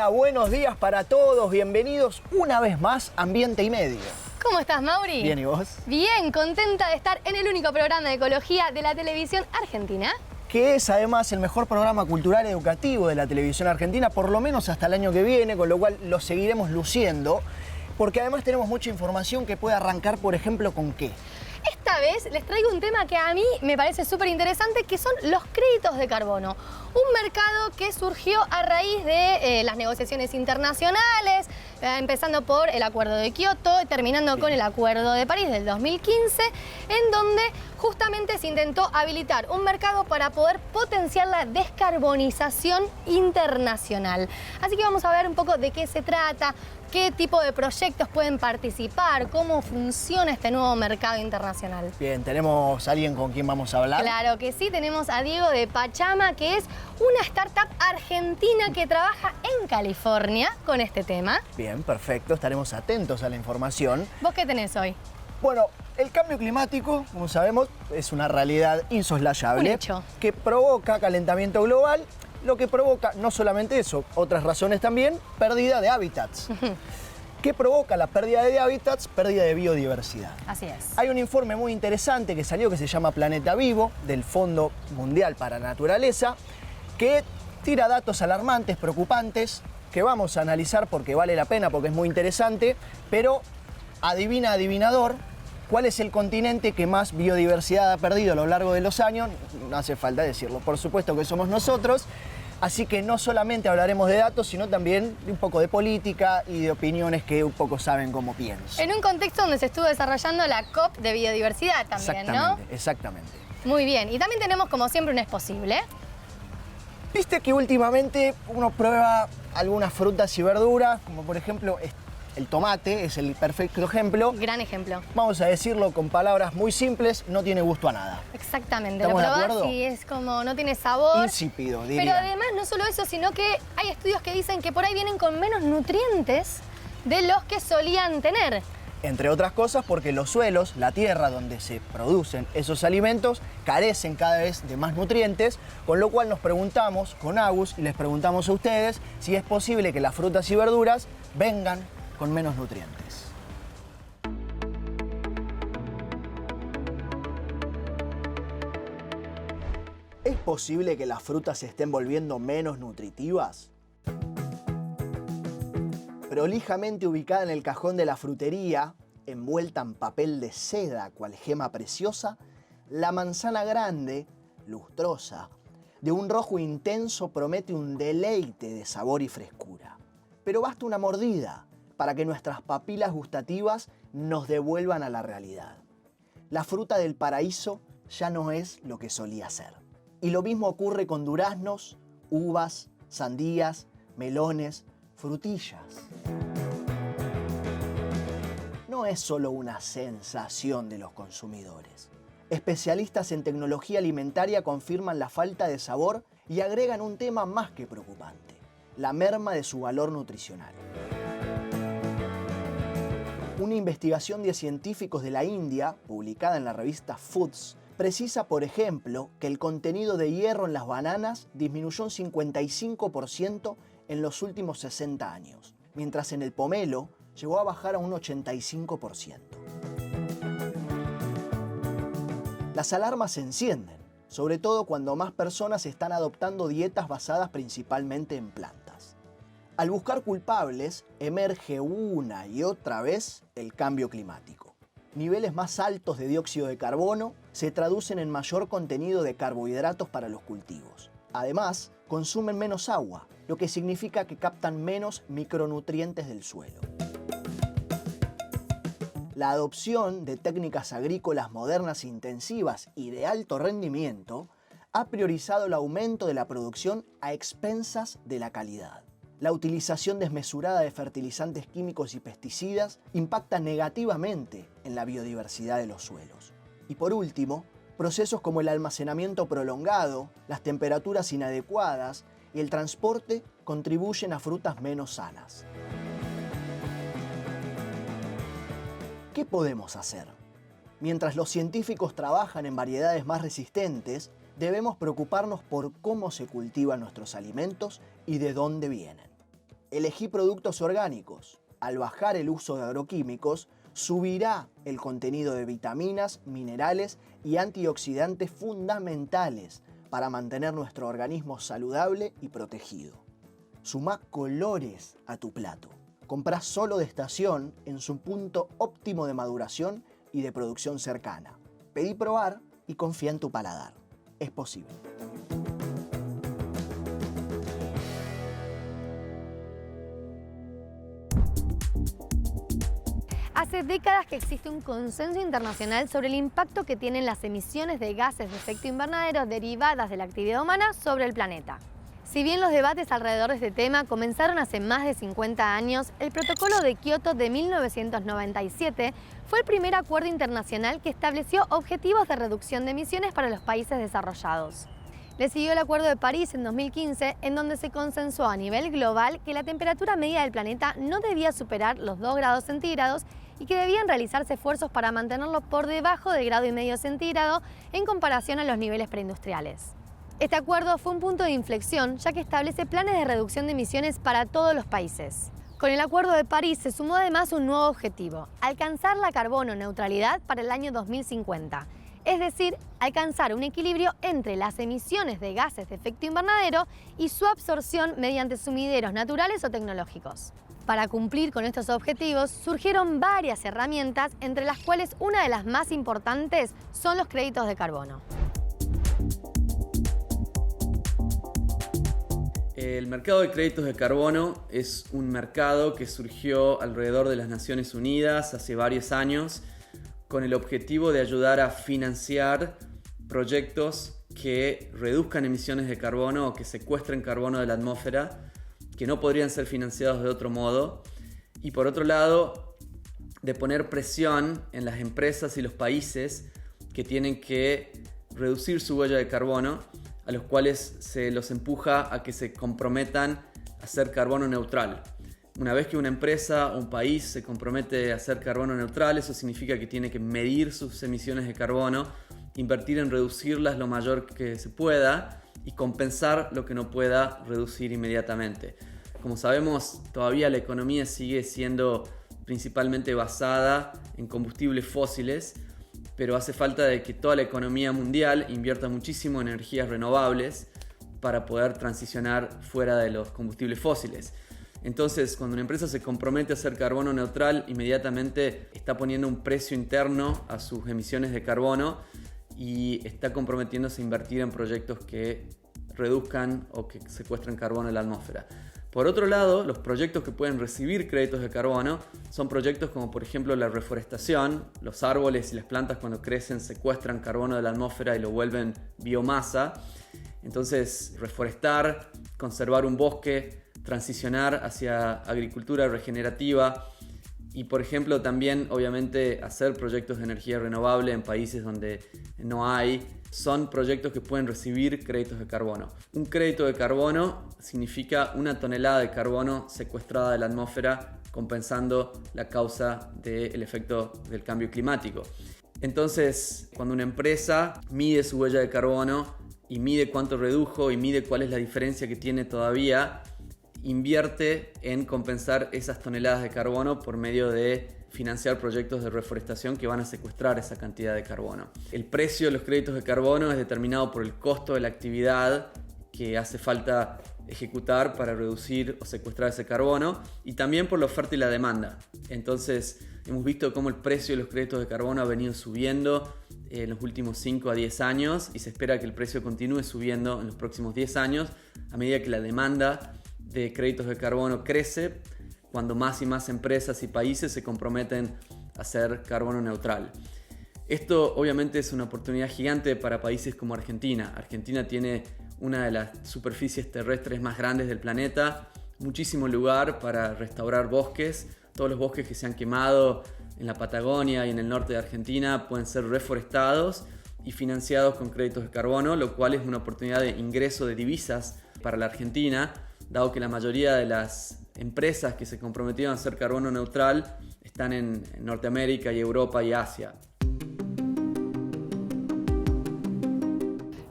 Hola, buenos días para todos. Bienvenidos una vez más a Ambiente y Medio. ¿Cómo estás, Mauri? Bien, ¿y vos? Bien, contenta de estar en el único programa de ecología de la televisión argentina. Que es además el mejor programa cultural educativo de la televisión argentina, por lo menos hasta el año que viene, con lo cual lo seguiremos luciendo, porque además tenemos mucha información que puede arrancar, por ejemplo, ¿con qué? Esta vez les traigo un tema que a mí me parece súper interesante, que son los créditos de carbono. Un mercado que surgió a raíz de las negociaciones internacionales, empezando por el Acuerdo de Kioto y terminando con el Acuerdo de París del 2015, en donde justamente se intentó habilitar un mercado para poder potenciar la descarbonización internacional. Así que vamos a ver un poco de qué se trata, qué tipo de proyectos pueden participar, cómo funciona este nuevo mercado internacional. Bien, ¿tenemos a alguien con quien vamos a hablar? Claro que sí, tenemos a Diego de Pachama, que es una startup argentina que trabaja en California con este tema. Bien, perfecto, estaremos atentos a la información. ¿Vos qué tenés hoy? Bueno, el cambio climático, como sabemos, es una realidad insoslayable. Un hecho. Que provoca calentamiento global, lo que provoca no solamente eso, otras razones también, pérdida de hábitats. ¿Qué provoca la pérdida de hábitats? Pérdida de biodiversidad. Así es. Hay un informe muy interesante que salió que se llama Planeta Vivo, del Fondo Mundial para la Naturaleza, que tira datos alarmantes, preocupantes, que vamos a analizar porque vale la pena, porque es muy interesante, pero adivina, adivinador, ¿cuál es el continente que más biodiversidad ha perdido a lo largo de los años? No hace falta decirlo, por supuesto que somos nosotros. Así que no solamente hablaremos de datos, sino también de un poco de política y de opiniones que un poco saben cómo pienso. En un contexto donde se estuvo desarrollando la COP de biodiversidad también, ¿no? Exactamente. Muy bien. Y también tenemos, como siempre, un Es Posible. Viste que últimamente uno prueba algunas frutas y verduras, como por ejemplo el tomate, es el perfecto ejemplo. Gran ejemplo. Vamos a decirlo con palabras muy simples, no tiene gusto a nada. Exactamente. ¿Estamos Lo de probás acuerdo? y es como no tiene sabor. Insípido, diría. Pero además no solo eso, sino que hay estudios que dicen que por ahí vienen con menos nutrientes de los que solían tener. Entre otras cosas porque los suelos, la tierra donde se producen esos alimentos, carecen cada vez de más nutrientes, con lo cual nos preguntamos con Agus y les preguntamos a ustedes si es posible que las frutas y verduras vengan con menos nutrientes. ¿Es posible que las frutas se estén volviendo menos nutritivas? Prolijamente ubicada en el cajón de la frutería, envuelta en papel de seda cual gema preciosa, la manzana grande, lustrosa, de un rojo intenso promete un deleite de sabor y frescura. Pero basta una mordida para que nuestras papilas gustativas nos devuelvan a la realidad. La fruta del paraíso ya no es lo que solía ser. Y lo mismo ocurre con duraznos, uvas, sandías, melones, frutillas. No es solo una sensación de los consumidores. Especialistas en tecnología alimentaria confirman la falta de sabor y agregan un tema más que preocupante: la merma de su valor nutricional. Una investigación de científicos de la India, publicada en la revista Foods, precisa, por ejemplo, que el contenido de hierro en las bananas disminuyó un 55% en los últimos 60 años, mientras en el pomelo llegó a bajar a un 85%. Las alarmas se encienden, sobre todo cuando más personas están adoptando dietas basadas principalmente en plantas. Al buscar culpables, emerge una y otra vez el cambio climático. Niveles más altos de dióxido de carbono se traducen en mayor contenido de carbohidratos para los cultivos. Además, consumen menos agua, lo que significa que captan menos micronutrientes del suelo. La adopción de técnicas agrícolas modernas e intensivas y de alto rendimiento ha priorizado el aumento de la producción a expensas de la calidad. La utilización desmesurada de fertilizantes químicos y pesticidas impacta negativamente en la biodiversidad de los suelos. Y por último, procesos como el almacenamiento prolongado, las temperaturas inadecuadas y el transporte contribuyen a frutas menos sanas. ¿Qué podemos hacer? Mientras los científicos trabajan en variedades más resistentes, debemos preocuparnos por cómo se cultivan nuestros alimentos y de dónde vienen. Elegí productos orgánicos. Al bajar el uso de agroquímicos, subirá el contenido de vitaminas, minerales y antioxidantes fundamentales para mantener nuestro organismo saludable y protegido. Sumá colores a tu plato. Comprá solo de estación en su punto óptimo de maduración y de producción cercana. Pedí probar y confía en tu paladar. Es posible. Hace décadas que existe un consenso internacional sobre el impacto que tienen las emisiones de gases de efecto invernadero derivadas de la actividad humana sobre el planeta. Si bien los debates alrededor de este tema comenzaron hace más de 50 años, el Protocolo de Kioto de 1997 fue el primer acuerdo internacional que estableció objetivos de reducción de emisiones para los países desarrollados. Le siguió el Acuerdo de París en 2015, en donde se consensuó a nivel global que la temperatura media del planeta no debía superar los 2 grados centígrados y que debían realizarse esfuerzos para mantenerlo por debajo del 1,5 grados centígrados en comparación a los niveles preindustriales. Este acuerdo fue un punto de inflexión, ya que establece planes de reducción de emisiones para todos los países. Con el Acuerdo de París se sumó además un nuevo objetivo: alcanzar la carbono neutralidad para el año 2050. Es decir, alcanzar un equilibrio entre las emisiones de gases de efecto invernadero y su absorción mediante sumideros naturales o tecnológicos. Para cumplir con estos objetivos surgieron varias herramientas, entre las cuales una de las más importantes son los créditos de carbono. El mercado de créditos de carbono es un mercado que surgió alrededor de las Naciones Unidas hace varios años con el objetivo de ayudar a financiar proyectos que reduzcan emisiones de carbono o que secuestren carbono de la atmósfera, que no podrían ser financiados de otro modo, y por otro lado, de poner presión en las empresas y los países que tienen que reducir su huella de carbono, a los cuales se los empuja a que se comprometan a ser carbono neutral. Una vez que una empresa o un país se compromete a ser carbono neutral, eso significa que tiene que medir sus emisiones de carbono, invertir en reducirlas lo mayor que se pueda y compensar lo que no pueda reducir inmediatamente. Como sabemos, todavía la economía sigue siendo principalmente basada en combustibles fósiles, pero hace falta de que toda la economía mundial invierta muchísimo en energías renovables para poder transicionar fuera de los combustibles fósiles. Entonces, cuando una empresa se compromete a ser carbono neutral, inmediatamente está poniendo un precio interno a sus emisiones de carbono y está comprometiéndose a invertir en proyectos que reduzcan o que secuestren carbono en la atmósfera. Por otro lado, los proyectos que pueden recibir créditos de carbono son proyectos como por ejemplo la reforestación. Los árboles y las plantas cuando crecen secuestran carbono de la atmósfera y lo vuelven biomasa. Entonces, reforestar, conservar un bosque, transicionar hacia agricultura regenerativa y por ejemplo también obviamente hacer proyectos de energía renovable en países donde no hay, son proyectos que pueden recibir créditos de carbono. Un crédito de carbono significa 1 tonelada de carbono secuestrada de la atmósfera, compensando la causa del efecto del cambio climático. Entonces, cuando una empresa mide su huella de carbono y mide cuánto redujo y mide cuál es la diferencia que tiene todavía, invierte en compensar esas toneladas de carbono por medio de financiar proyectos de reforestación que van a secuestrar esa cantidad de carbono. El precio de los créditos de carbono es determinado por el costo de la actividad que hace falta ejecutar para reducir o secuestrar ese carbono y también por la oferta y la demanda. Entonces hemos visto cómo el precio de los créditos de carbono ha venido subiendo en los últimos 5 a 10 años y se espera que el precio continúe subiendo en los próximos 10 años a medida que la demanda de créditos de carbono crece, cuando más y más empresas y países se comprometen a ser carbono neutral. Esto obviamente es una oportunidad gigante para países como Argentina. Argentina tiene una de las superficies terrestres más grandes del planeta, muchísimo lugar para restaurar bosques. Todos los bosques que se han quemado en la Patagonia y en el norte de Argentina pueden ser reforestados y financiados con créditos de carbono, lo cual es una oportunidad de ingreso de divisas para la Argentina, dado que la mayoría de las empresas que se comprometieron a ser carbono neutral están en Norteamérica y Europa y Asia.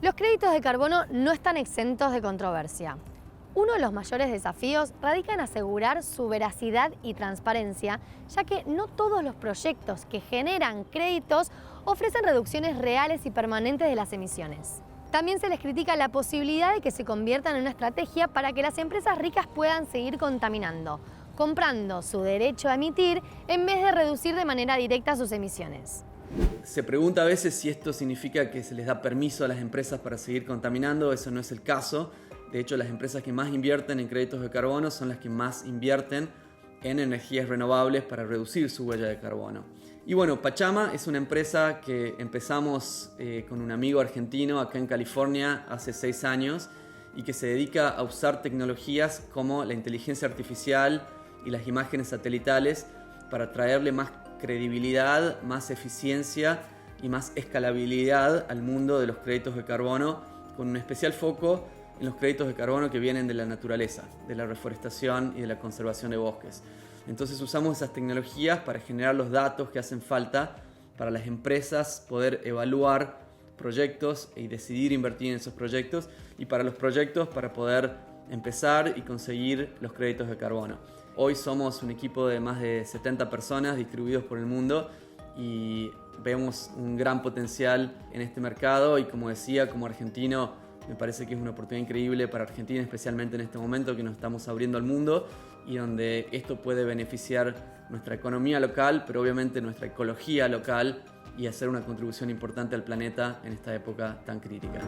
Los créditos de carbono no están exentos de controversia. Uno de los mayores desafíos radica en asegurar su veracidad y transparencia, ya que no todos los proyectos que generan créditos ofrecen reducciones reales y permanentes de las emisiones. También se les critica la posibilidad de que se conviertan en una estrategia para que las empresas ricas puedan seguir contaminando, comprando su derecho a emitir en vez de reducir de manera directa sus emisiones. Se pregunta a veces si esto significa que se les da permiso a las empresas para seguir contaminando. Eso no es el caso. De hecho, las empresas que más invierten en créditos de carbono son las que más invierten en energías renovables para reducir su huella de carbono. Y bueno, Pachama es una empresa que empezamos con un amigo argentino acá en California hace 6 años y que se dedica a usar tecnologías como la inteligencia artificial y las imágenes satelitales para traerle más credibilidad, más eficiencia y más escalabilidad al mundo de los créditos de carbono, con un especial foco en los créditos de carbono que vienen de la naturaleza, de la reforestación y de la conservación de bosques. Entonces usamos esas tecnologías para generar los datos que hacen falta para las empresas poder evaluar proyectos y decidir invertir en esos proyectos, y para los proyectos para poder empezar y conseguir los créditos de carbono. Hoy somos un equipo de más de 70 personas distribuidos por el mundo y vemos un gran potencial en este mercado, y como decía, como argentino, me parece que es una oportunidad increíble para Argentina, especialmente en este momento que nos estamos abriendo al mundo y donde esto puede beneficiar nuestra economía local, pero obviamente nuestra ecología local, y hacer una contribución importante al planeta en esta época tan crítica.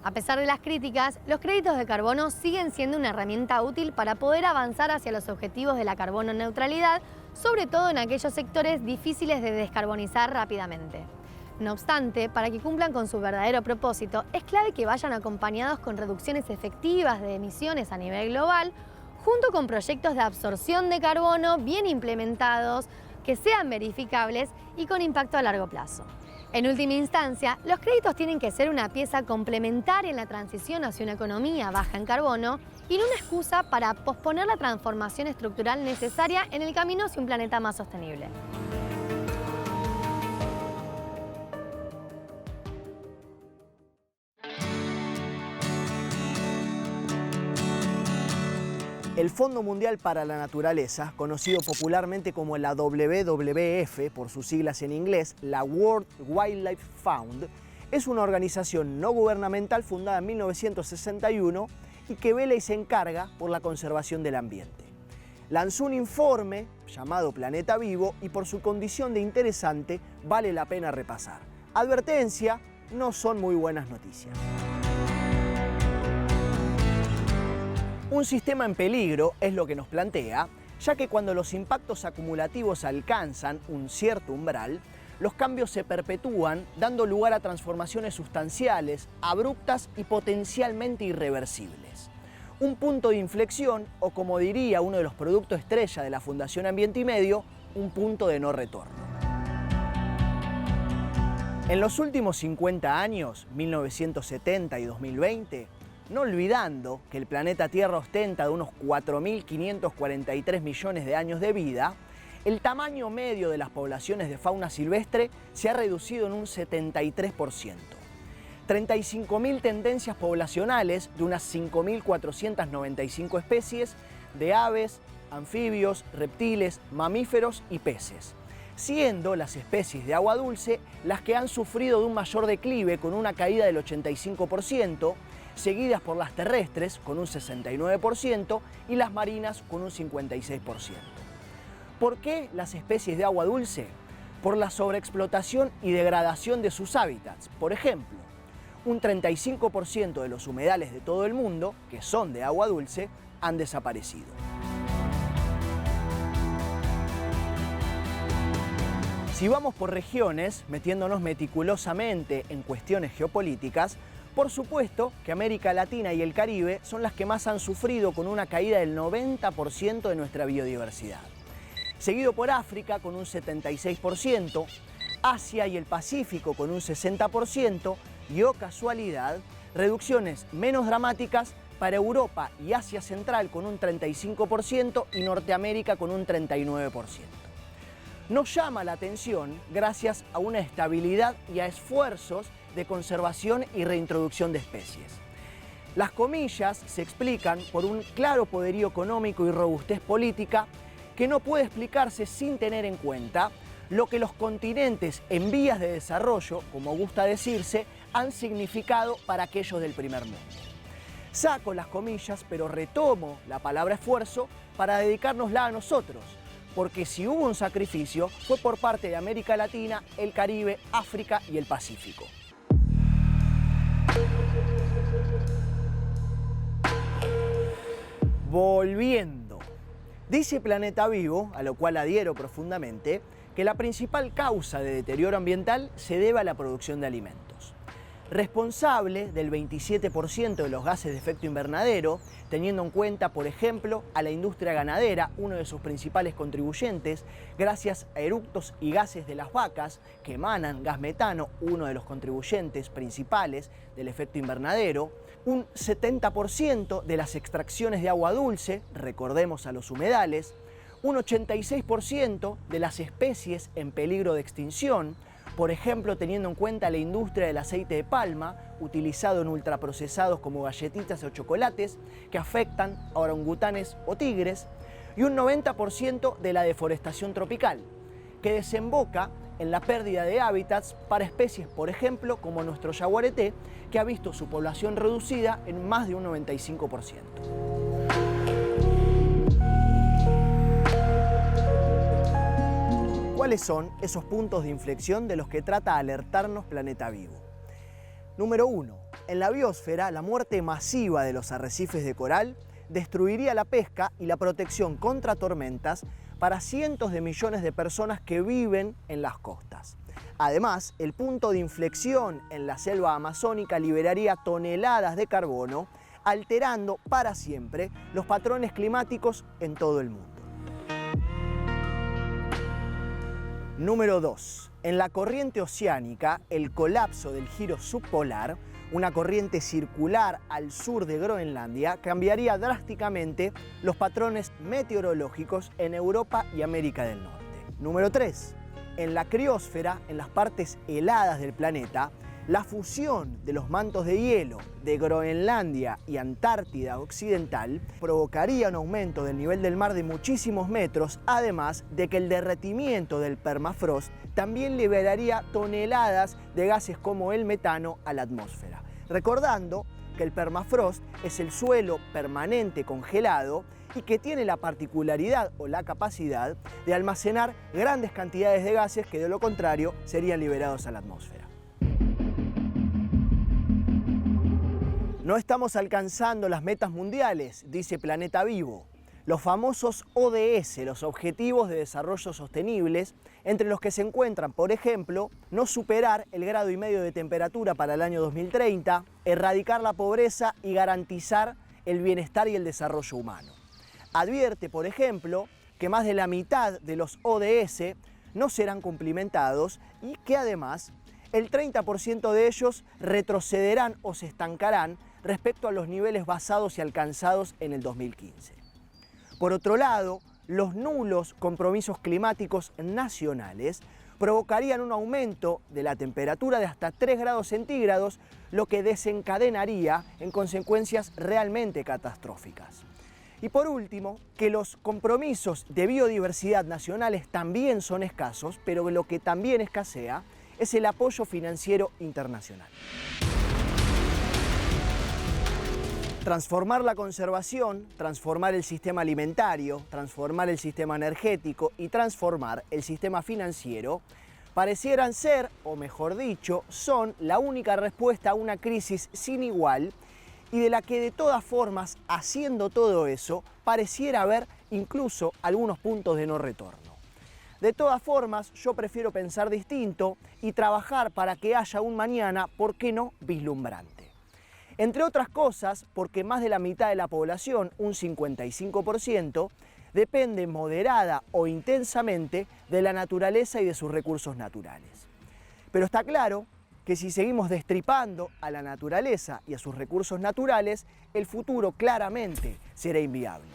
A pesar de las críticas, los créditos de carbono siguen siendo una herramienta útil para poder avanzar hacia los objetivos de la carbono neutralidad, sobre todo en aquellos sectores difíciles de descarbonizar rápidamente. No obstante, para que cumplan con su verdadero propósito, es clave que vayan acompañados con reducciones efectivas de emisiones a nivel global, junto con proyectos de absorción de carbono bien implementados, que sean verificables y con impacto a largo plazo. En última instancia, los créditos tienen que ser una pieza complementaria en la transición hacia una economía baja en carbono y no una excusa para posponer la transformación estructural necesaria en el camino hacia un planeta más sostenible. El Fondo Mundial para la Naturaleza, conocido popularmente como la WWF por sus siglas en inglés, la World Wildlife Fund, es una organización no gubernamental fundada en 1961 y que vela y se encarga por la conservación del ambiente. Lanzó un informe llamado Planeta Vivo y por su condición de interesante vale la pena repasar. Advertencia, no son muy buenas noticias. Un sistema en peligro es lo que nos plantea, ya que cuando los impactos acumulativos alcanzan un cierto umbral, los cambios se perpetúan, dando lugar a transformaciones sustanciales, abruptas y potencialmente irreversibles. Un punto de inflexión, o como diría uno de los productos estrella de la Fundación Ambiente y Medio, un punto de no retorno. En los últimos 50 años, 1970 y 2020, no olvidando que el planeta Tierra ostenta de unos 4.543 millones de años de vida, el tamaño medio de las poblaciones de fauna silvestre se ha reducido en un 73%. 35.000 tendencias poblacionales de unas 5.495 especies de aves, anfibios, reptiles, mamíferos y peces, siendo las especies de agua dulce las que han sufrido de un mayor declive con una caída del 85%, seguidas por las terrestres con un 69% y las marinas con un 56%. ¿Por qué las especies de agua dulce? Por la sobreexplotación y degradación de sus hábitats. Por ejemplo, un 35% de los humedales de todo el mundo, que son de agua dulce, han desaparecido. Si vamos por regiones, metiéndonos meticulosamente en cuestiones geopolíticas, por supuesto que América Latina y el Caribe son las que más han sufrido, con una caída del 90% de nuestra biodiversidad. Seguido por África con un 76%, Asia y el Pacífico con un 60% y, oh casualidad, reducciones menos dramáticas para Europa y Asia Central con un 35% y Norteamérica con un 39%. nos llama la atención gracias a una estabilidad y a esfuerzos de conservación y reintroducción de especies. Las comillas se explican por un claro poderío económico y robustez política que no puede explicarse sin tener en cuenta lo que los continentes en vías de desarrollo, como gusta decirse, han significado para aquellos del primer mundo. Saco las comillas, pero retomo la palabra esfuerzo para dedicárnosla a nosotros, porque si hubo un sacrificio fue por parte de América Latina, el Caribe, África y el Pacífico. Volviendo. Dice Planeta Vivo, a lo cual adhiero profundamente, que la principal causa de deterioro ambiental se debe a la producción de alimentos. Responsable del 27% de los gases de efecto invernadero, teniendo en cuenta, por ejemplo, a la industria ganadera, uno de sus principales contribuyentes, gracias a eructos y gases de las vacas que emanan gas metano, uno de los contribuyentes principales del efecto invernadero, un 70% de las extracciones de agua dulce, recordemos a los humedales, un 86% de las especies en peligro de extinción, por ejemplo, teniendo en cuenta la industria del aceite de palma, utilizado en ultraprocesados como galletitas o chocolates, que afectan a orangutanes o tigres, y un 90% de la deforestación tropical, que desemboca en la pérdida de hábitats para especies, por ejemplo, como nuestro yaguareté, que ha visto su población reducida en más de un 95%. ¿Cuáles son esos puntos de inflexión de los que trata de alertarnos Planeta Vivo? Número 1. En la biosfera, la muerte masiva de los arrecifes de coral destruiría la pesca y la protección contra tormentas para cientos de millones de personas que viven en las costas. Además, el punto de inflexión en la selva amazónica liberaría toneladas de carbono, alterando para siempre los patrones climáticos en todo el mundo. Número 2. En la corriente oceánica, el colapso del giro subpolar, una corriente circular al sur de Groenlandia, cambiaría drásticamente los patrones meteorológicos en Europa y América del Norte. Número 3. En la criósfera, en las partes heladas del planeta, la fusión de los mantos de hielo de Groenlandia y Antártida Occidental provocaría un aumento del nivel del mar de muchísimos metros, además de que el derretimiento del permafrost también liberaría toneladas de gases como el metano a la atmósfera. Recordando que el permafrost es el suelo permanente congelado y que tiene la particularidad o la capacidad de almacenar grandes cantidades de gases que de lo contrario serían liberados a la atmósfera. No estamos alcanzando las metas mundiales, dice Planeta Vivo. Los famosos ODS, los Objetivos de Desarrollo Sostenibles, entre los que se encuentran, por ejemplo, no superar el 1,5 grados de temperatura para el año 2030, erradicar la pobreza y garantizar el bienestar y el desarrollo humano. Advierte, por ejemplo, que más de la mitad de los ODS no serán cumplimentados y que además el 30% de ellos retrocederán o se estancarán respecto a los niveles basados y alcanzados en el 2015. Por otro lado, los nulos compromisos climáticos nacionales provocarían un aumento de la temperatura de hasta 3 grados centígrados, lo que desencadenaría en consecuencias realmente catastróficas. Y por último, que los compromisos de biodiversidad nacionales también son escasos, pero lo que también escasea es el apoyo financiero internacional. Transformar la conservación, transformar el sistema alimentario, transformar el sistema energético y transformar el sistema financiero parecieran ser, o mejor dicho, son la única respuesta a una crisis sin igual y de la que de todas formas, haciendo todo eso, pareciera haber incluso algunos puntos de no retorno. De todas formas, yo prefiero pensar distinto y trabajar para que haya un mañana, ¿por qué no?, vislumbrante. Entre otras cosas, porque más de la mitad de la población, un 55%, depende moderada o intensamente de la naturaleza y de sus recursos naturales. Pero está claro que si seguimos destripando a la naturaleza y a sus recursos naturales, el futuro claramente será inviable.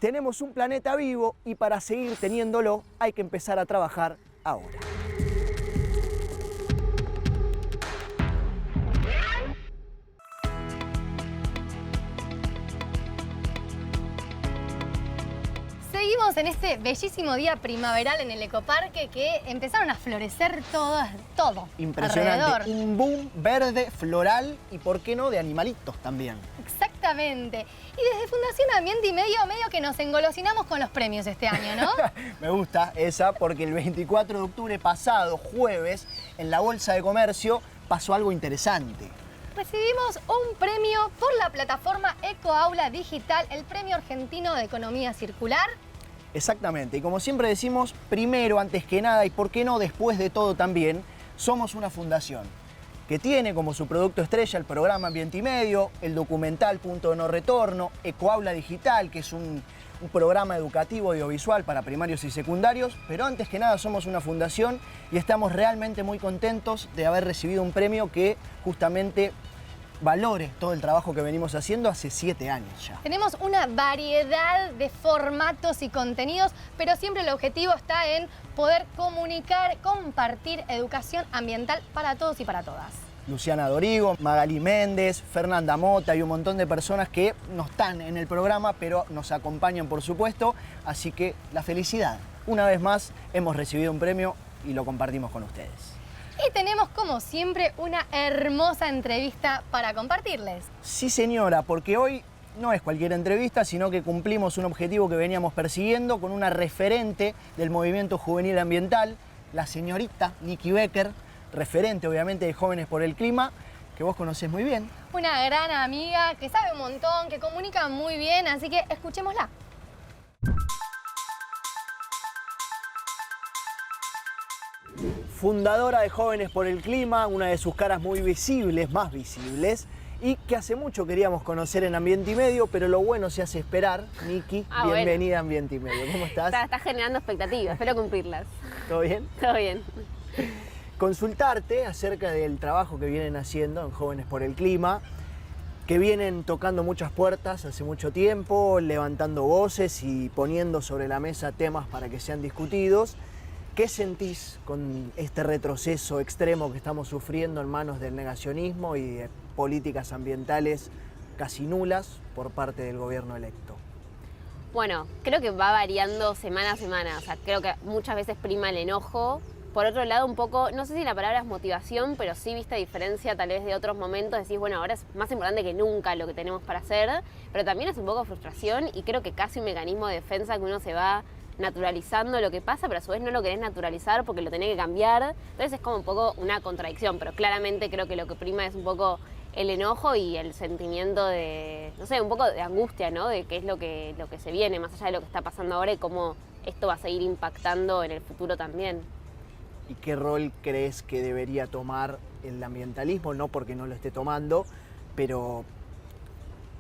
Tenemos un planeta vivo y para seguir teniéndolo hay que empezar a trabajar ahora. Seguimos en este bellísimo día primaveral en el ecoparque que empezaron a florecer todo Impresionante, alrededor. un boom verde, floral y por qué no de animalitos también. Exactamente. Y desde Fundación Ambiente y medio que nos engolosinamos con los premios este año, ¿no? Me gusta esa porque el 24 de octubre pasado, jueves, en la Bolsa de Comercio pasó algo interesante. Recibimos un premio por la plataforma EcoAula Digital, el Premio Argentino de Economía Circular. Exactamente, y como siempre decimos, primero, antes que nada y por qué no después de todo también, somos una fundación que tiene como su producto estrella el programa Ambiente y Medio, el documental Punto de No Retorno, EcoAula Digital, que es un programa educativo audiovisual para primarios y secundarios, pero antes que nada somos una fundación y estamos realmente muy contentos de haber recibido un premio que justamente valore todo el trabajo que venimos haciendo hace 7 años ya. Tenemos una variedad de formatos y contenidos, pero siempre el objetivo está en poder comunicar, compartir educación ambiental para todos y para todas. Luciana Dorigo, Magali Méndez, Fernanda Mota y un montón de personas que no están en el programa, pero nos acompañan por supuesto, así que la felicidad. Una vez más hemos recibido un premio y lo compartimos con ustedes. Y tenemos, como siempre, una hermosa entrevista para compartirles. Sí, señora, porque hoy no es cualquier entrevista, sino que cumplimos un objetivo que veníamos persiguiendo con una referente del movimiento juvenil ambiental, la señorita Nikki Becker, referente obviamente de Jóvenes por el Clima, que vos conocés muy bien. Una gran amiga que sabe un montón, que comunica muy bien, así que escuchémosla. Fundadora de Jóvenes por el Clima, una de sus caras muy visibles, más visibles, y que hace mucho queríamos conocer en Ambiente y Medio, pero lo bueno se hace esperar. Nikki, bienvenida a Ambiente y Medio. ¿Cómo estás? Está generando expectativas, espero cumplirlas. ¿Todo bien? Todo bien. Consultarte acerca del trabajo que vienen haciendo en Jóvenes por el Clima, que vienen tocando muchas puertas hace mucho tiempo, levantando voces y poniendo sobre la mesa temas para que sean discutidos. ¿Qué sentís con este retroceso extremo que estamos sufriendo en manos del negacionismo y de políticas ambientales casi nulas por parte del gobierno electo? Bueno, creo que va variando semana a semana. O sea, creo que muchas veces prima el enojo. Por otro lado, un poco, no sé si la palabra es motivación, pero sí, vista diferencia tal vez de otros momentos, decís, bueno, ahora es más importante que nunca lo que tenemos para hacer, pero también es un poco frustración y creo que casi un mecanismo de defensa que uno se va naturalizando lo que pasa, pero a su vez no lo querés naturalizar porque lo tenés que cambiar. Entonces es como un poco una contradicción, pero claramente creo que lo que prima es un poco el enojo y el sentimiento de, no sé, un poco de angustia, ¿no? De qué es lo que se viene, más allá de lo que está pasando ahora y cómo esto va a seguir impactando en el futuro también. ¿Y qué rol crees que debería tomar el ambientalismo? No porque no lo esté tomando, pero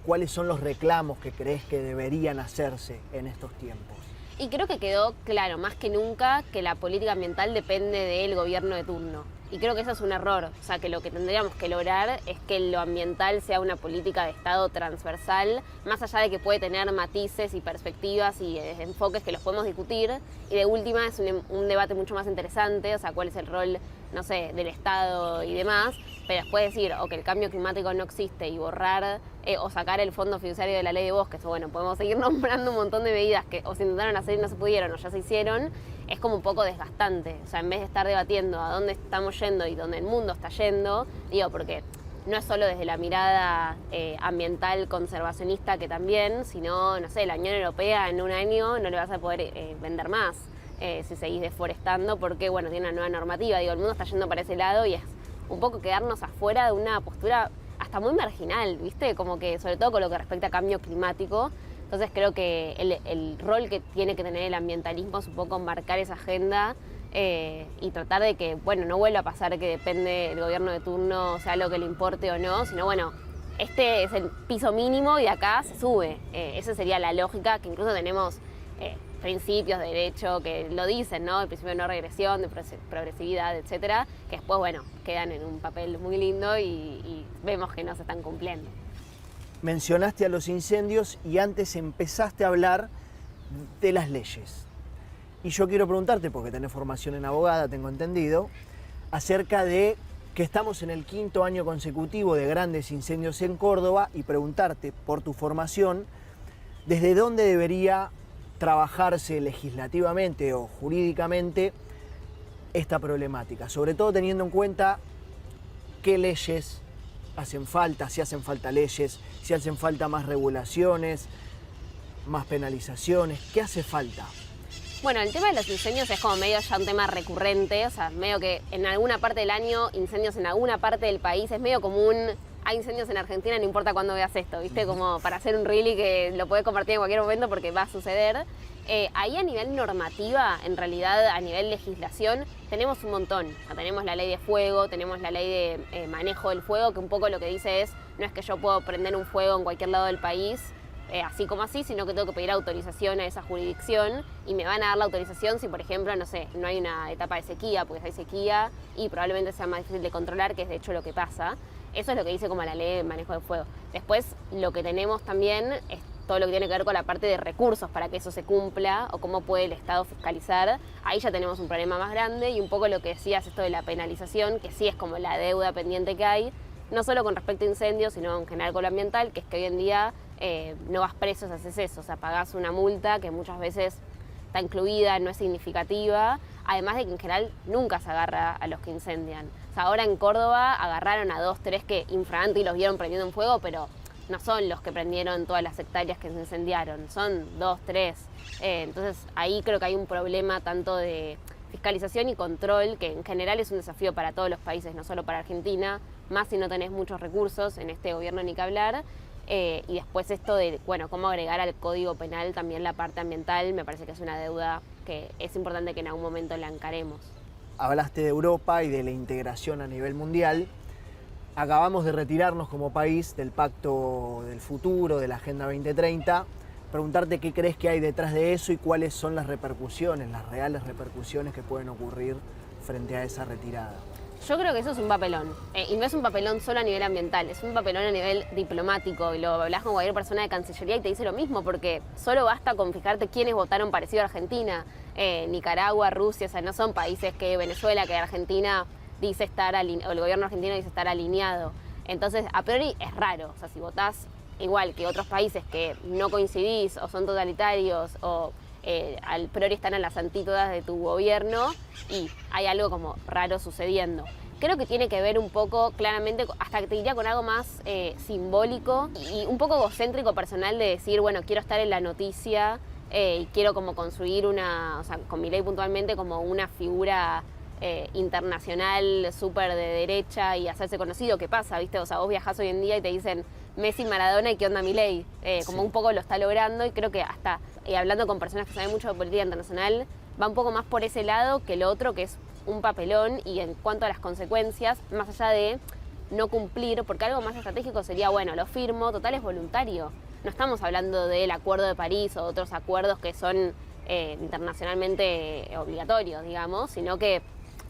¿cuáles son los reclamos que crees que deberían hacerse en estos tiempos? Y creo que quedó claro, más que nunca, que la política ambiental depende del gobierno de turno. Y creo que eso es un error. O sea, que lo que tendríamos que lograr es que lo ambiental sea una política de Estado transversal, más allá de que puede tener matices y perspectivas y enfoques que los podemos discutir. Y de última es un debate mucho más interesante, o sea, cuál es el rol, no sé, del Estado y demás. Pero después decir, o que el cambio climático no existe y borrar o sacar el fondo fiduciario de la ley de bosques, o bueno, podemos seguir nombrando un montón de medidas que o se intentaron hacer y no se pudieron o ya se hicieron, es como un poco desgastante. O sea, en vez de estar debatiendo a dónde estamos yendo y dónde el mundo está yendo, digo, porque no es solo desde la mirada ambiental conservacionista que también, sino, no sé, la Unión Europea en un año no le vas a poder vender más si seguís deforestando porque, bueno, tiene una nueva normativa. Digo, el mundo está yendo para ese lado y es un poco quedarnos afuera de una postura hasta muy marginal, ¿viste? Como que, sobre todo con lo que respecta a cambio climático. Entonces creo que el rol que tiene que tener el ambientalismo es un poco marcar esa agenda y tratar de que, bueno, no vuelva a pasar que depende del gobierno de turno, sea lo que le importe o no, sino, bueno, este es el piso mínimo y de acá se sube. Esa sería la lógica, que incluso tenemos principios de derecho que lo dicen, ¿no? El principio de no regresión, de progresividad, etcétera, que después, bueno, quedan en un papel muy lindo y vemos que no se están cumpliendo. Mencionaste a los incendios y antes empezaste a hablar de las leyes. Y yo quiero preguntarte, porque tenés formación en abogada, tengo entendido, acerca de que estamos en el 5º año consecutivo de grandes incendios en Córdoba y preguntarte por tu formación, ¿desde dónde debería trabajarse legislativamente o jurídicamente esta problemática? Sobre todo teniendo en cuenta qué leyes hacen falta, si hacen falta leyes, si hacen falta más regulaciones, más penalizaciones, ¿qué hace falta? Bueno, el tema de los incendios es como medio ya un tema recurrente, o sea, medio que en alguna parte del año, incendios en alguna parte del país, es medio común, hay incendios en Argentina, no importa cuándo veas esto, ¿viste? Como para hacer un really que lo podés compartir en cualquier momento porque va a suceder. Ahí a nivel normativa, en realidad a nivel legislación, tenemos un montón. O sea, tenemos la ley de fuego, tenemos la ley de manejo del fuego, que un poco lo que dice es, no es que yo puedo prender un fuego en cualquier lado del país, así como así, sino que tengo que pedir autorización a esa jurisdicción y me van a dar la autorización si, por ejemplo, no sé, no hay una etapa de sequía, porque hay sequía y probablemente sea más difícil de controlar, que es de hecho lo que pasa. Eso es lo que dice como la ley de manejo del fuego. Después, lo que tenemos también es todo lo que tiene que ver con la parte de recursos para que eso se cumpla o cómo puede el Estado fiscalizar. Ahí ya tenemos un problema más grande y un poco lo que decías, esto de la penalización, que sí es como la deuda pendiente que hay, no solo con respecto a incendios, sino en general con lo ambiental, que es que hoy en día no vas preso si haces eso, o sea, pagás una multa que muchas veces está incluida, no es significativa, además de que en general nunca se agarra a los que incendian. O sea, ahora en Córdoba agarraron a 2, 3 que infraganti los vieron prendiendo en fuego, pero no son los que prendieron todas las hectáreas que se incendiaron, son 2, 3. Entonces ahí creo que hay un problema tanto de fiscalización y control, que en general es un desafío para todos los países, no solo para Argentina, más si no tenés muchos recursos, en este gobierno ni que hablar. Y después esto de, bueno, cómo agregar al Código Penal también la parte ambiental, me parece que es una deuda que es importante que en algún momento la encaremos. Hablaste de Europa y de la integración a nivel mundial. Acabamos de retirarnos como país del Pacto del Futuro, de la Agenda 2030. Preguntarte qué crees que hay detrás de eso y cuáles son las repercusiones, las reales repercusiones que pueden ocurrir frente a esa retirada. Yo creo que eso es un papelón, y no es un papelón solo a nivel ambiental, es un papelón a nivel diplomático, y lo hablas con cualquier persona de Cancillería y te dice lo mismo, porque solo basta con fijarte quiénes votaron parecido a Argentina. Nicaragua, Rusia, o sea, no son países que Venezuela, que Argentina dice estar alineado, o el gobierno argentino dice estar alineado. Entonces, a priori es raro, o sea, si votás igual que otros países que no coincidís, o son totalitarios, o al priori están a las antípodas de tu gobierno y hay algo como raro sucediendo. Creo que tiene que ver un poco, claramente, hasta te diría con algo más simbólico y un poco egocéntrico personal de decir, bueno, quiero estar en la noticia y quiero como construir una, o sea, con Milei puntualmente, como una figura internacional súper de derecha y hacerse conocido. ¿Qué pasa, viste? O sea, vos viajás hoy en día y te dicen Messi, Maradona y qué onda Milei. Como un poco lo está logrando y creo que hasta hablando con personas que saben mucho de política internacional, va un poco más por ese lado que lo otro, que es un papelón. Y en cuanto a las consecuencias, más allá de no cumplir, porque algo más estratégico sería, bueno, lo firmo, total es voluntario. No estamos hablando del Acuerdo de París o de otros acuerdos que son internacionalmente obligatorios, digamos, sino que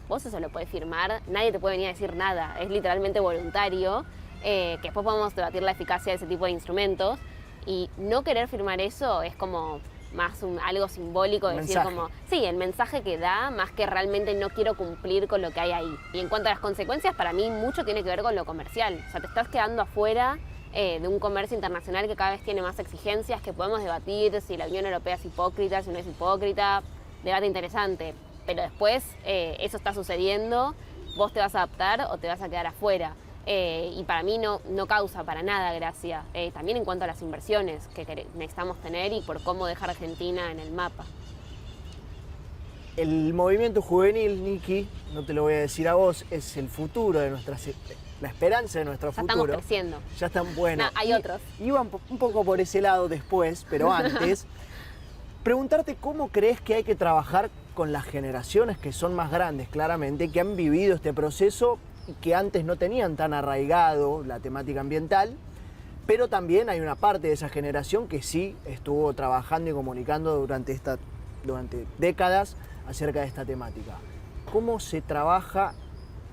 vos eso lo podés firmar, nadie te puede venir a decir nada, es literalmente voluntario, que después podemos debatir la eficacia de ese tipo de instrumentos, y no querer firmar eso es como más algo simbólico, de decir como, sí, el mensaje que da, más que realmente no quiero cumplir con lo que hay ahí. Y en cuanto a las consecuencias, para mí mucho tiene que ver con lo comercial, o sea, te estás quedando afuera de un comercio internacional que cada vez tiene más exigencias, que podemos debatir si la Unión Europea es hipócrita, si no es hipócrita, debate interesante. Pero después eso está sucediendo, vos te vas a adaptar o te vas a quedar afuera. Y para mí no causa para nada gracia. También en cuanto a las inversiones que necesitamos tener y por cómo dejar Argentina en el mapa. El movimiento juvenil, Niki, no te lo voy a decir a vos, es el futuro de la esperanza de nuestro futuro. Ya estamos creciendo. Ya están buenos. No, hay otros. Iban un poco por ese lado después, pero antes, preguntarte cómo crees que hay que trabajar con las generaciones que son más grandes, claramente, que han vivido este proceso y que antes no tenían tan arraigado la temática ambiental, pero también hay una parte de esa generación que sí estuvo trabajando y comunicando durante décadas acerca de esta temática. ¿Cómo se trabaja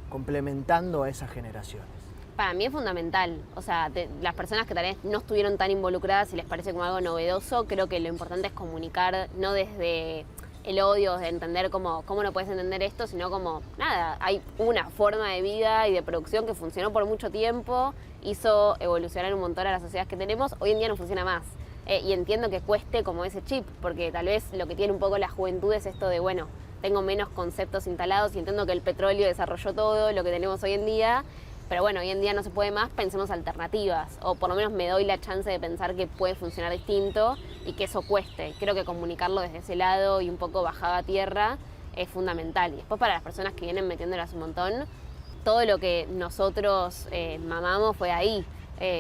complementando a esas generaciones? Para mí es fundamental. O sea, las personas que tal vez no estuvieron tan involucradas y les parece como algo novedoso, creo que lo importante es comunicar, no desde el odio, de entender cómo no puedes entender esto, sino como, nada, hay una forma de vida y de producción que funcionó por mucho tiempo, hizo evolucionar un montón a las sociedades que tenemos, hoy en día no funciona más. Y entiendo que cueste como ese chip, porque tal vez lo que tiene un poco la juventud es esto de, bueno, tengo menos conceptos instalados y entiendo que el petróleo desarrolló todo lo que tenemos hoy en día, pero bueno, hoy en día no se puede más, pensemos alternativas, o por lo menos me doy la chance de pensar que puede funcionar distinto y que eso cueste. Creo que comunicarlo desde ese lado y un poco bajado a tierra es fundamental. Y después para las personas que vienen metiéndolas un montón, todo lo que nosotros mamamos fue ahí.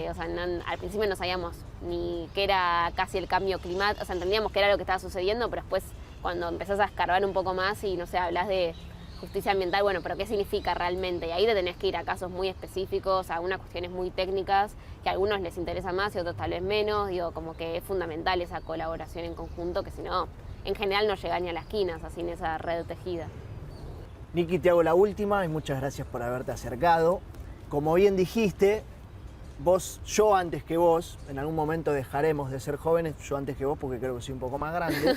O sea, al principio no sabíamos ni qué era casi el cambio climático, o sea, entendíamos que era lo que estaba sucediendo, pero después cuando empezás a escarbar un poco más y, no sé, hablas de justicia ambiental, bueno, pero ¿qué significa realmente? Y ahí te tenés que ir a casos muy específicos, a algunas cuestiones muy técnicas, que a algunos les interesa más y a otros tal vez menos. Digo, como que es fundamental esa colaboración en conjunto, que si no, en general no llega ni a las esquinas, así en esa red tejida. Niki, te hago la última y muchas gracias por haberte acercado. Como bien dijiste, yo antes que vos, en algún momento dejaremos de ser jóvenes, yo antes que vos porque creo que soy un poco más grande.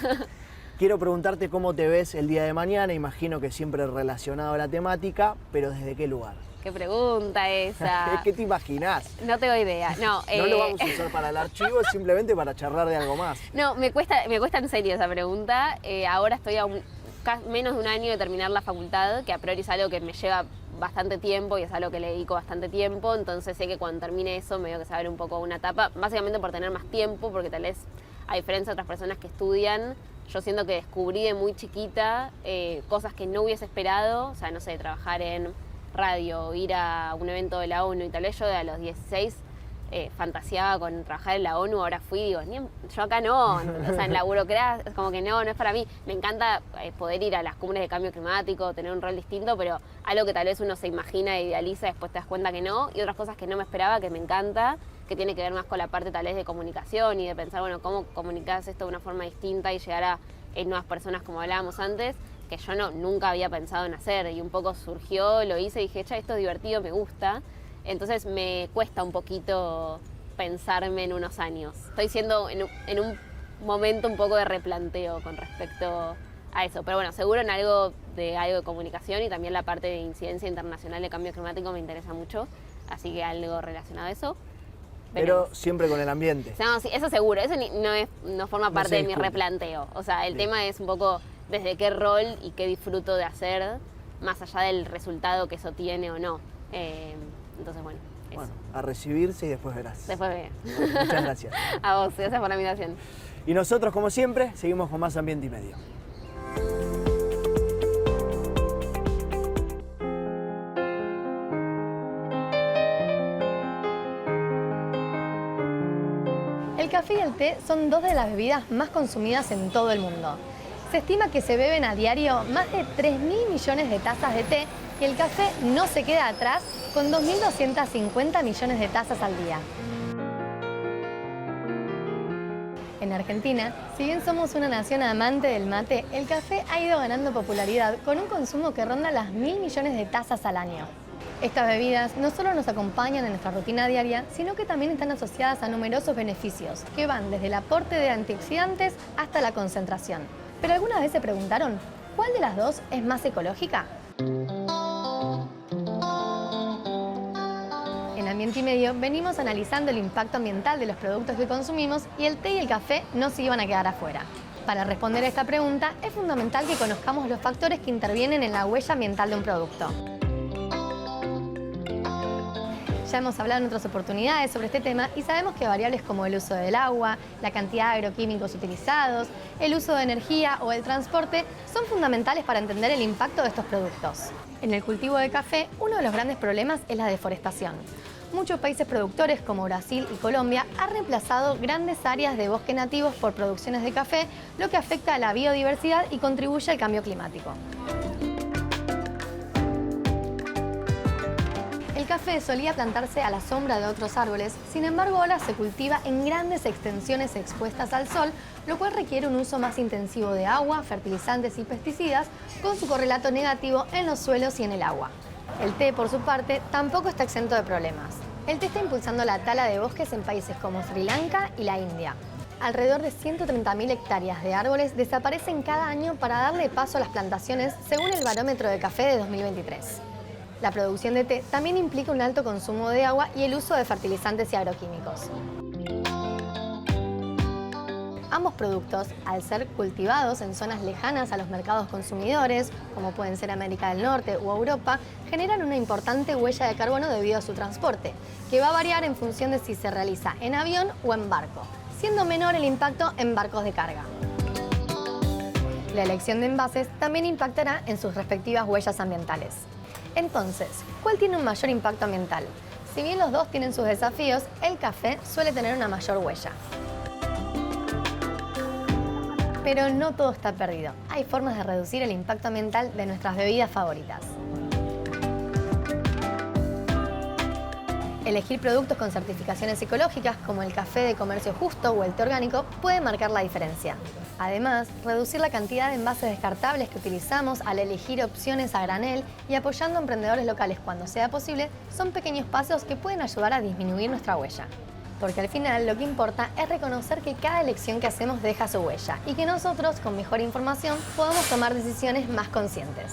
Quiero preguntarte cómo te ves el día de mañana, imagino que siempre relacionado a la temática, pero ¿desde qué lugar? ¿Qué pregunta esa? ¿Qué te imaginás? No tengo idea. No, No lo vamos a usar para el archivo, es simplemente para charlar de algo más. No, me cuesta en serio esa pregunta. Ahora estoy a menos de un año de terminar la facultad, que a priori es algo que me lleva bastante tiempo y es algo que le dedico bastante tiempo, entonces sé que cuando termine eso me veo que se abre un poco una etapa, básicamente por tener más tiempo, porque tal vez, a diferencia de otras personas que estudian, yo siento que descubrí de muy chiquita cosas que no hubiese esperado, o sea, no sé, trabajar en radio, ir a un evento de la ONU, y tal vez yo a los 16 fantaseaba con trabajar en la ONU, ahora fui y digo, yo acá no, o sea, en la burocracia es como que no es para mí. Me encanta poder ir a las cumbres de cambio climático, tener un rol distinto, pero algo que tal vez uno se imagina e idealiza, después te das cuenta que no, y otras cosas que no me esperaba, que me encanta, que tiene que ver más con la parte tal vez de comunicación y de pensar, bueno, cómo comunicar esto de una forma distinta y llegar a nuevas personas, como hablábamos antes, que yo nunca había pensado en hacer, y un poco surgió, lo hice y dije, esto es divertido, me gusta. Entonces me cuesta un poquito pensarme en unos años. Estoy siendo en un momento un poco de replanteo con respecto a eso. Pero bueno, seguro en algo de comunicación, y también la parte de incidencia internacional de cambio climático me interesa mucho. Así que algo relacionado a eso. Pero siempre con el ambiente. No, sí, eso seguro. Eso no forma parte de mi replanteo. O sea, el tema es un poco desde qué rol y qué disfruto de hacer, más allá del resultado que eso tiene o no. Entonces, bueno, eso. Bueno, a recibirse y después verás. Después ve. Bueno, muchas gracias. A vos, gracias por la invitación. Y nosotros, como siempre, seguimos con más Ambiente y Medio. El café y el té son dos de las bebidas más consumidas en todo el mundo. Se estima que se beben a diario más de 3.000 millones de tazas de té, y el café no se queda atrás, con 2.250 millones de tazas al día. En Argentina, si bien somos una nación amante del mate, el café ha ido ganando popularidad con un consumo que ronda las 1.000 millones de tazas al año. Estas bebidas no solo nos acompañan en nuestra rutina diaria, sino que también están asociadas a numerosos beneficios, que van desde el aporte de antioxidantes hasta la concentración. ¿Pero alguna vez se preguntaron cuál de las dos es más ecológica? En Ambiente y Medio venimos analizando el impacto ambiental de los productos que consumimos, y el té y el café no se iban a quedar afuera. Para responder a esta pregunta es fundamental que conozcamos los factores que intervienen en la huella ambiental de un producto. Ya hemos hablado en otras oportunidades sobre este tema y sabemos que variables como el uso del agua, la cantidad de agroquímicos utilizados, el uso de energía o el transporte son fundamentales para entender el impacto de estos productos. En el cultivo de café, uno de los grandes problemas es la deforestación. Muchos países productores como Brasil y Colombia han reemplazado grandes áreas de bosque nativos por producciones de café, lo que afecta a la biodiversidad y contribuye al cambio climático. El café solía plantarse a la sombra de otros árboles, sin embargo ahora se cultiva en grandes extensiones expuestas al sol, lo cual requiere un uso más intensivo de agua, fertilizantes y pesticidas, con su correlato negativo en los suelos y en el agua. El té, por su parte, tampoco está exento de problemas. El té está impulsando la tala de bosques en países como Sri Lanka y la India. Alrededor de 130.000 hectáreas de árboles desaparecen cada año para darle paso a las plantaciones, según el Barómetro de Café de 2023. La producción de té también implica un alto consumo de agua y el uso de fertilizantes y agroquímicos. Ambos productos, al ser cultivados en zonas lejanas a los mercados consumidores, como pueden ser América del Norte o Europa, generan una importante huella de carbono debido a su transporte, que va a variar en función de si se realiza en avión o en barco, siendo menor el impacto en barcos de carga. La elección de envases también impactará en sus respectivas huellas ambientales. Entonces, ¿cuál tiene un mayor impacto ambiental? Si bien los dos tienen sus desafíos, el café suele tener una mayor huella. Pero no todo está perdido. Hay formas de reducir el impacto ambiental de nuestras bebidas favoritas. Elegir productos con certificaciones ecológicas como el café de comercio justo o el té orgánico puede marcar la diferencia. Además, reducir la cantidad de envases descartables que utilizamos al elegir opciones a granel y apoyando a emprendedores locales cuando sea posible son pequeños pasos que pueden ayudar a disminuir nuestra huella. Porque al final lo que importa es reconocer que cada elección que hacemos deja su huella y que nosotros, con mejor información, podamos tomar decisiones más conscientes.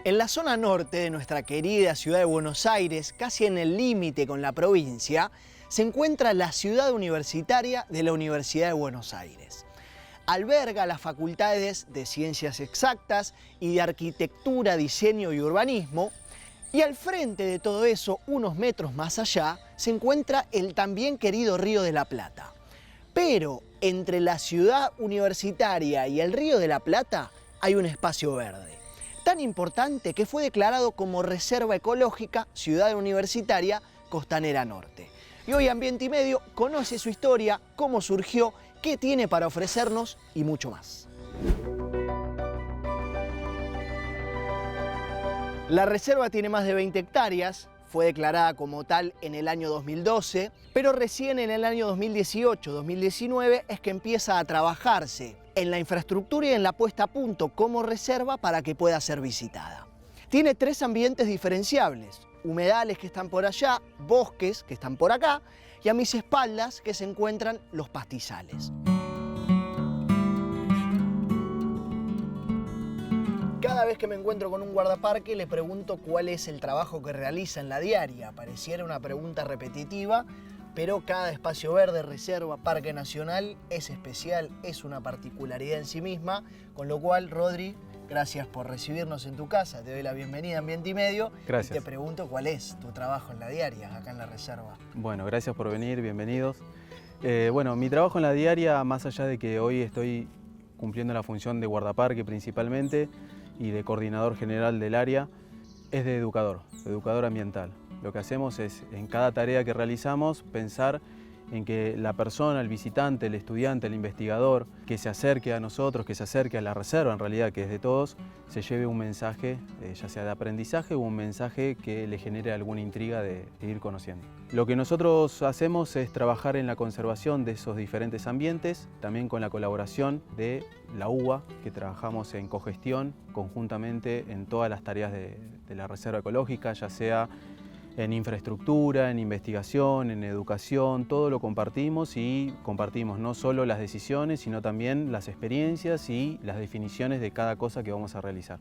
En la zona norte de nuestra querida ciudad de Buenos Aires, casi en el límite con la provincia, se encuentra la ciudad universitaria de la Universidad de Buenos Aires. Alberga las facultades de Ciencias Exactas y de Arquitectura, Diseño y Urbanismo, y al frente de todo eso, unos metros más allá, se encuentra el también querido Río de la Plata. Pero entre la ciudad universitaria y el Río de la Plata hay un espacio verde, tan importante que fue declarado como Reserva Ecológica Ciudad Universitaria Costanera Norte. Y hoy Ambiente y Medio conoce su historia, cómo surgió, qué tiene para ofrecernos y mucho más. La reserva tiene más de 20 hectáreas, fue declarada como tal en el año 2012, pero recién en el año 2018-2019 es que empieza a trabajarse en la infraestructura y en la puesta a punto como reserva para que pueda ser visitada. Tiene 3 ambientes diferenciables: humedales que están por allá, bosques que están por acá, y a mis espaldas que se encuentran los pastizales. Cada vez que me encuentro con un guardaparque le pregunto cuál es el trabajo que realiza en la diaria. Pareciera una pregunta repetitiva, pero cada espacio verde, reserva, parque nacional es especial, es una particularidad en sí misma, con lo cual, Rodri, gracias por recibirnos en tu casa, te doy la bienvenida a Ambiente y Medio. Gracias. Y te pregunto cuál es tu trabajo en la diaria, acá en la reserva. Bueno, gracias por venir, bienvenidos. Bueno, mi trabajo en la diaria, más allá de que hoy estoy cumpliendo la función de guardaparque principalmente y de coordinador general del área, es de educador ambiental. Lo que hacemos es, en cada tarea que realizamos, pensar en que la persona, el visitante, el estudiante, el investigador, que se acerque a nosotros, que se acerque a la reserva, en realidad que es de todos, se lleve un mensaje, ya sea de aprendizaje o un mensaje que le genere alguna intriga de ir conociendo. Lo que nosotros hacemos es trabajar en la conservación de esos diferentes ambientes, también con la colaboración de la UBA, que trabajamos en cogestión conjuntamente en todas las tareas de la reserva ecológica, ya sea en infraestructura, en investigación, en educación, todo lo compartimos y compartimos no solo las decisiones, sino también las experiencias y las definiciones de cada cosa que vamos a realizar.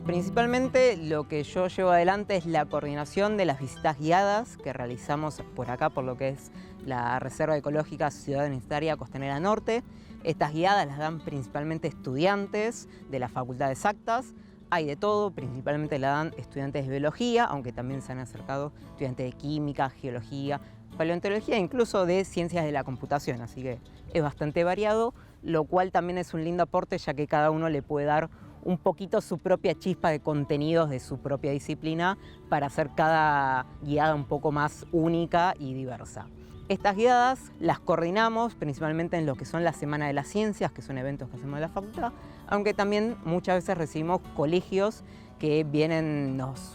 Principalmente lo que yo llevo adelante es la coordinación de las visitas guiadas que realizamos por acá, por lo que es la Reserva Ecológica Ciudad Universitaria Costanera Norte. Estas guiadas las dan principalmente estudiantes de la Facultad de Exactas. Hay de todo, principalmente la dan estudiantes de biología, aunque también se han acercado estudiantes de química, geología, paleontología e incluso de ciencias de la computación, así que es bastante variado, lo cual también es un lindo aporte, ya que cada uno le puede dar un poquito su propia chispa de contenidos de su propia disciplina para hacer cada guiada un poco más única y diversa. Estas guiadas las coordinamos principalmente en lo que son la Semana de las Ciencias, que son eventos que hacemos en la facultad, aunque también muchas veces recibimos colegios que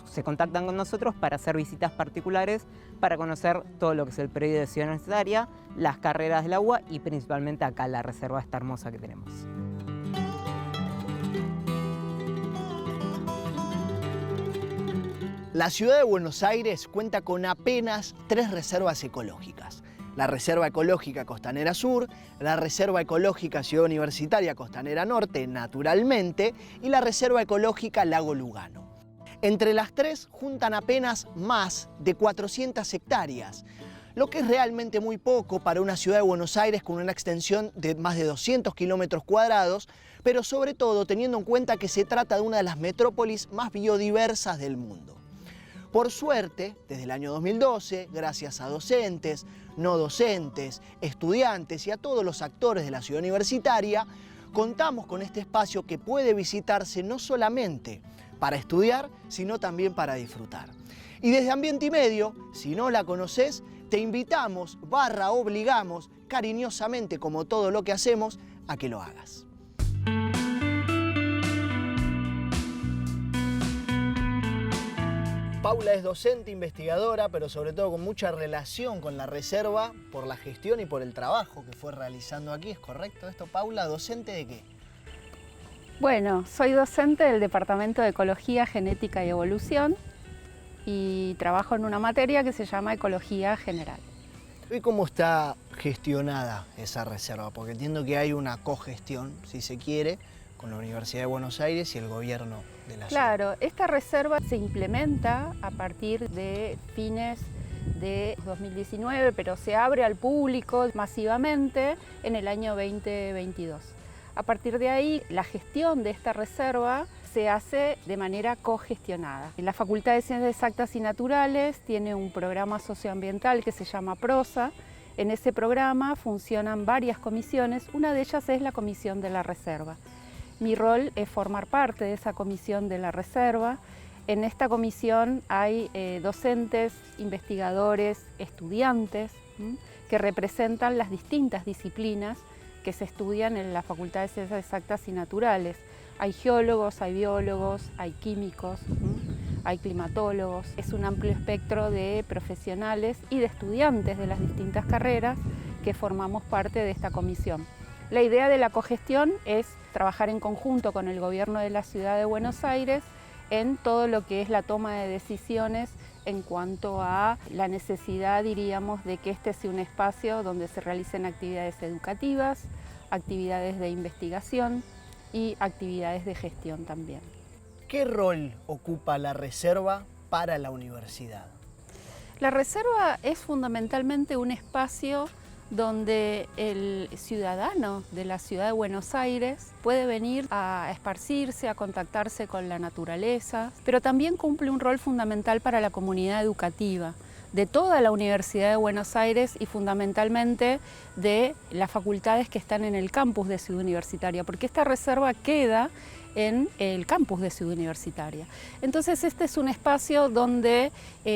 se contactan con nosotros para hacer visitas particulares, para conocer todo lo que es el predio de Ciudad Universitaria, las carreras del agua y principalmente acá la reserva esta hermosa que tenemos. La ciudad de Buenos Aires cuenta con apenas 3 reservas ecológicas. La Reserva Ecológica Costanera Sur, la Reserva Ecológica Ciudad Universitaria Costanera Norte, naturalmente, y la Reserva Ecológica Lago Lugano. Entre las 3 juntan apenas más de 400 hectáreas, lo que es realmente muy poco para una ciudad de Buenos Aires con una extensión de más de 200 kilómetros cuadrados, pero sobre todo teniendo en cuenta que se trata de una de las metrópolis más biodiversas del mundo. Por suerte, desde el año 2012, gracias a docentes, no docentes, estudiantes y a todos los actores de la ciudad universitaria, contamos con este espacio que puede visitarse no solamente para estudiar, sino también para disfrutar. Y desde Ambiente y Medio, si no la conoces, te invitamos, obligamos, cariñosamente como todo lo que hacemos, a que lo hagas. Paula es docente, investigadora, pero sobre todo con mucha relación con la reserva por la gestión y por el trabajo que fue realizando aquí. ¿Es correcto esto, Paula? ¿Docente de qué? Bueno, soy docente del Departamento de Ecología, Genética y Evolución y trabajo en una materia que se llama Ecología General. ¿Y cómo está gestionada esa reserva? Porque entiendo que hay una cogestión, si se quiere, con la Universidad de Buenos Aires y el gobierno de la ciudad. Claro, esta reserva se implementa a partir de fines de 2019, pero se abre al público masivamente en el año 2022. A partir de ahí, la gestión de esta reserva se hace de manera cogestionada. La Facultad de Ciencias Exactas y Naturales tiene un programa socioambiental que se llama PROSA. En ese programa funcionan varias comisiones, una de ellas es la comisión de la reserva. Mi rol es formar parte de esa comisión de la reserva. En esta comisión hay docentes, investigadores, estudiantes que representan las distintas disciplinas que se estudian en la Facultad de Ciencias Exactas y Naturales. Hay geólogos, hay biólogos, hay químicos, hay climatólogos. Es un amplio espectro de profesionales y de estudiantes de las distintas carreras que formamos parte de esta comisión. La idea de la cogestión es trabajar en conjunto con el gobierno de la ciudad de Buenos Aires en todo lo que es la toma de decisiones en cuanto a la necesidad, diríamos, de que este sea un espacio donde se realicen actividades educativas, actividades de investigación y actividades de gestión también. ¿Qué rol ocupa la reserva para la universidad? La reserva es fundamentalmente un espacio donde el ciudadano de la ciudad de Buenos Aires puede venir a esparcirse, a contactarse con la naturaleza, pero también cumple un rol fundamental para la comunidad educativa de toda la Universidad de Buenos Aires y fundamentalmente de las facultades que están en el campus de Ciudad Universitaria, porque esta reserva queda en el campus de Ciudad Universitaria. Entonces este es un espacio donde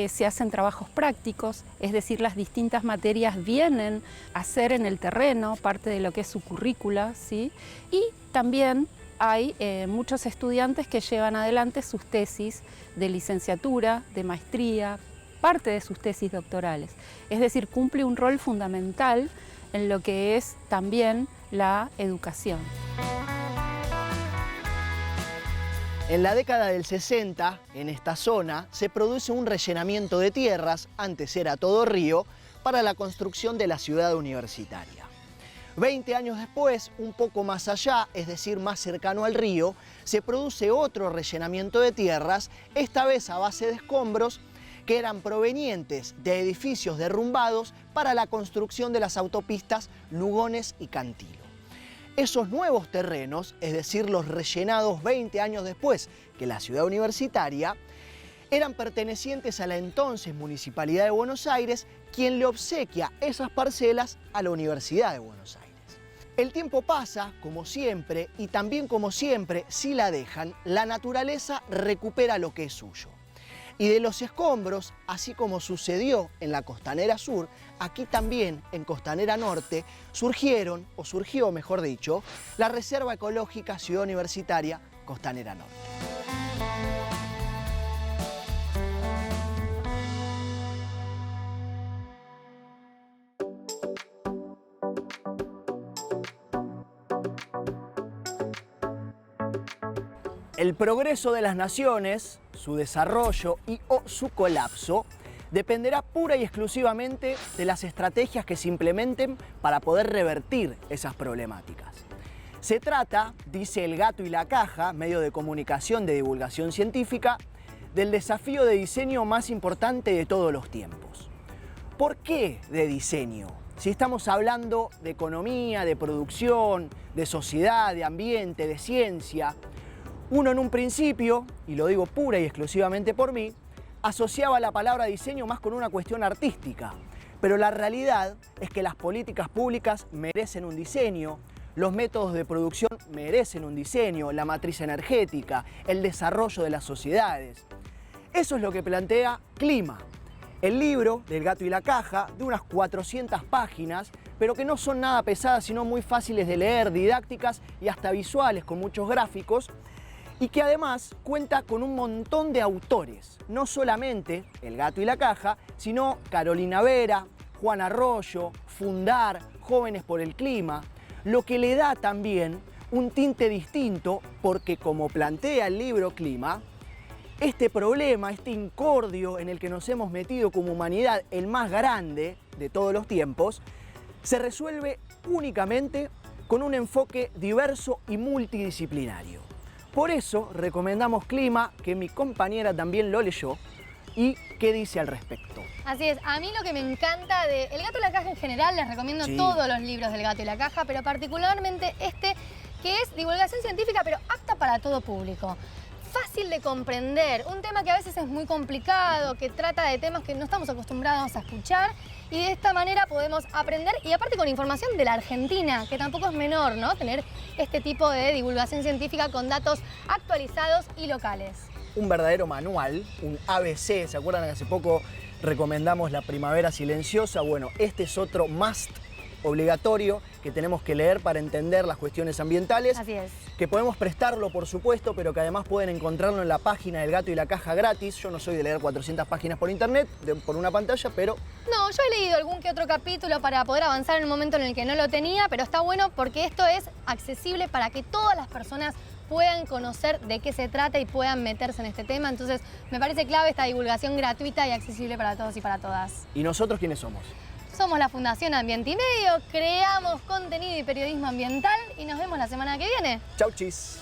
se hacen trabajos prácticos, es decir, las distintas materias vienen a ser en el terreno, parte de lo que es su currícula, ¿sí? Y también hay muchos estudiantes que llevan adelante sus tesis de licenciatura, de maestría, parte de sus tesis doctorales. Es decir, cumple un rol fundamental en lo que es también la educación. En la década del 60, en esta zona, se produce un rellenamiento de tierras, antes era todo río, para la construcción de la ciudad universitaria. 20 años después, un poco más allá, es decir, más cercano al río, se produce otro rellenamiento de tierras, esta vez a base de escombros, que eran provenientes de edificios derrumbados para la construcción de las autopistas Lugones y Cantilo. Esos nuevos terrenos, es decir, los rellenados 20 años después que la ciudad universitaria, eran pertenecientes a la entonces Municipalidad de Buenos Aires, quien le obsequia esas parcelas a la Universidad de Buenos Aires. El tiempo pasa, como siempre, y también como siempre, si la dejan, la naturaleza recupera lo que es suyo. Y de los escombros, así como sucedió en la Costanera Sur, aquí también en Costanera Norte surgió, mejor dicho, la Reserva Ecológica Ciudad Universitaria Costanera Norte. El progreso de las naciones, su desarrollo o su colapso, dependerá pura y exclusivamente de las estrategias que se implementen para poder revertir esas problemáticas. Se trata, dice El Gato y la Caja, medio de comunicación de divulgación científica, del desafío de diseño más importante de todos los tiempos. ¿Por qué de diseño? Si estamos hablando de economía, de producción, de sociedad, de ambiente, de ciencia, uno en un principio, y lo digo pura y exclusivamente por mí, asociaba la palabra diseño más con una cuestión artística. Pero la realidad es que las políticas públicas merecen un diseño, los métodos de producción merecen un diseño, la matriz energética, el desarrollo de las sociedades. Eso es lo que plantea Clima, el libro del Gato y la Caja, de unas 400 páginas, pero que no son nada pesadas, sino muy fáciles de leer, didácticas y hasta visuales, con muchos gráficos, y que además cuenta con un montón de autores, no solamente El Gato y la Caja, sino Carolina Vera, Juan Arroyo, Fundar, Jóvenes por el Clima, lo que le da también un tinte distinto porque, como plantea el libro Clima, este problema, este incordio en el que nos hemos metido como humanidad, el más grande de todos los tiempos, se resuelve únicamente con un enfoque diverso y multidisciplinario. Por eso recomendamos Clima, que mi compañera también lo leyó, y qué dice al respecto. Así es, a mí lo que me encanta de El Gato y la Caja en general, les recomiendo todos los libros del Gato y la Caja, pero particularmente este, que es divulgación científica, pero apta para todo público. Fácil de comprender, un tema que a veces es muy complicado, que trata de temas que no estamos acostumbrados a escuchar, y de esta manera podemos aprender, y aparte con información de la Argentina, que tampoco es menor, ¿no? Tener este tipo de divulgación científica con datos actualizados y locales. Un verdadero manual, un ABC. ¿Se acuerdan que hace poco recomendamos La Primavera Silenciosa? Bueno, este es otro must obligatorio que tenemos que leer para entender las cuestiones ambientales. Así es. Que podemos prestarlo, por supuesto, pero que además pueden encontrarlo en la página del Gato y la Caja gratis. Yo no soy de leer 400 páginas por internet, por una pantalla, pero... No, yo he leído algún que otro capítulo para poder avanzar en un momento en el que no lo tenía, pero está bueno porque esto es accesible para que todas las personas puedan conocer de qué se trata y puedan meterse en este tema. Entonces, me parece clave esta divulgación gratuita y accesible para todos y para todas. ¿Y nosotros quiénes somos? Somos la Fundación Ambiente y Medio, creamos contenido y periodismo ambiental y nos vemos la semana que viene. Chau, chis.